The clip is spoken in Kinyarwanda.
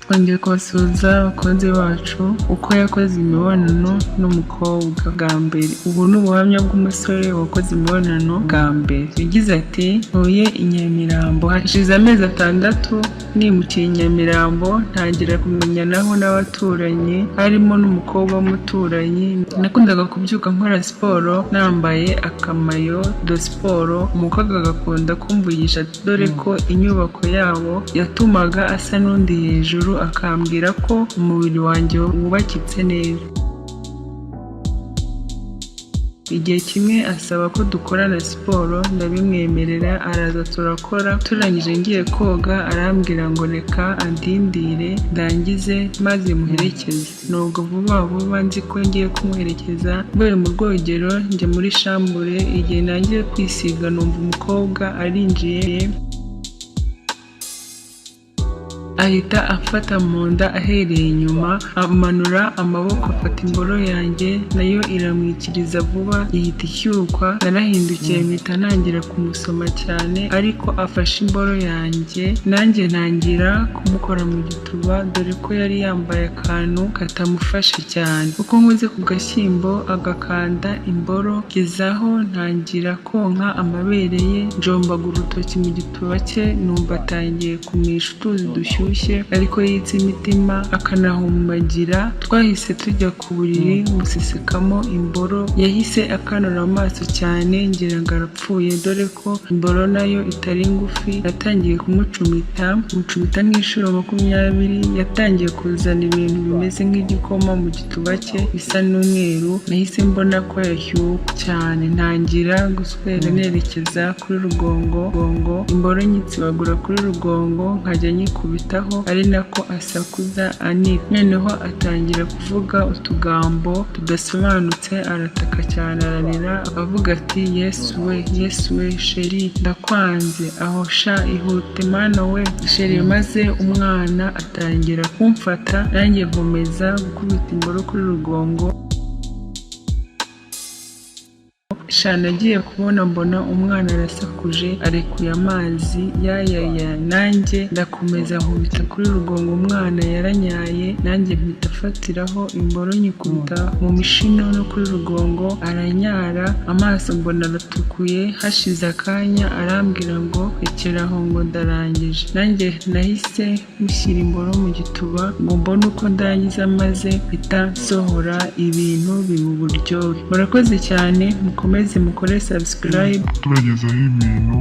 twongeye kubasuhuza abakunzi bacu uko yakoze imibonano n'umukobwa bwambere. Ubu ni ubuhamya bw'umusore wakoze imibonano bwambere. Yagize ati ntuye i Nyamirambo, hashize amezi 6 nimukiye i Nyamirambo, ntangira kumenyanaho n'abaturanyi harimo n'umukobwa w'umuturanyi. Nakundaga kubyuka nkora siporo nambaye akamayo do siporo, umukobwa agakunda kumvugisha dore ko inyubako yabo yatumaga asa n'undi hejuru, akambwira ko umubiri wanjye wubakitse neza. Igihe kimwe asaba ko dukorana siporo, ndabimwemerera, araza turakora. Turangije ngiye koga arambwira ngo reka andindire ndangize maze muherekeze. Nubwo vuba nzi ko ngiye kumuherekeza, mvuye mu rwogero njya muri shambure. Igihe nangiye kwisiga numva umukobwa arinjiye, ahita afata mu nda ahereye inyuma, amanura amaboko afata imboro yanjye nayo iramwikiriza vuba ihita ishyukwa. Narahindukiye mpita ntangira kumusoma cyane, ariko afashe imboro yanjye nanjye ntangira kumukora mu gituba, dore ko yari yambaye akantu katamufashe cyane. Uko nkoze ku gashyimbo agakanda imboro, gezaho ntangira konka amabere ye, njombaga urutoki mu gituba cye, numva atangiye kumisha utuzi dushyushye ariko yitse imitima akanahumagira. Twahise tujya ku buriri musisekamo imboro, yahise akanura amaso cyane ngira ngo arapfuye, dore ko imboro nayo itari ngufi. Yatangiye kumucumita nk'inshuro 20. Yatangiye kuzana ibintu bimeze nk'igikoma mu gituba cye bisa n'umweru. Nahise mbona ko yashyuka cyane, ntangira guswera nerekeza kuri rugongo, imboro nyitsibagura kuri rugongo nkajya nyikubita, ari nako asakuza anika. Noneho atangira kuvuga utugambo tudasobanutse, arataka cyane, ararira avuga ati Yesu we sheri ndakwanze, aho sha ihute mana we sheri. Maze umwana atangira kumfata, nanjye nkomeza gukubita imboro kuri rugongo. Nagiye kubona mbona umwana arasakuje arekuye amazi yayaya, nanjye ndakomeza nkubita kuri rugongo. Umwana yaranyaye, nanjye mpita afatiraho imboro nyikubita mu mishino no kuri rugongo, aranyara, amaso mbona aratukuye. Hashize akanya arambwira ngo rekeraho ngo ndarangije. Nanjye nahise mushyira imboro mu gituba ngo mbone uko ndangiza, maze mpita nsohora ibintu biba uburyohe. Murakoze cyane, mukomeze mukore subscribe, turagezaho ibintu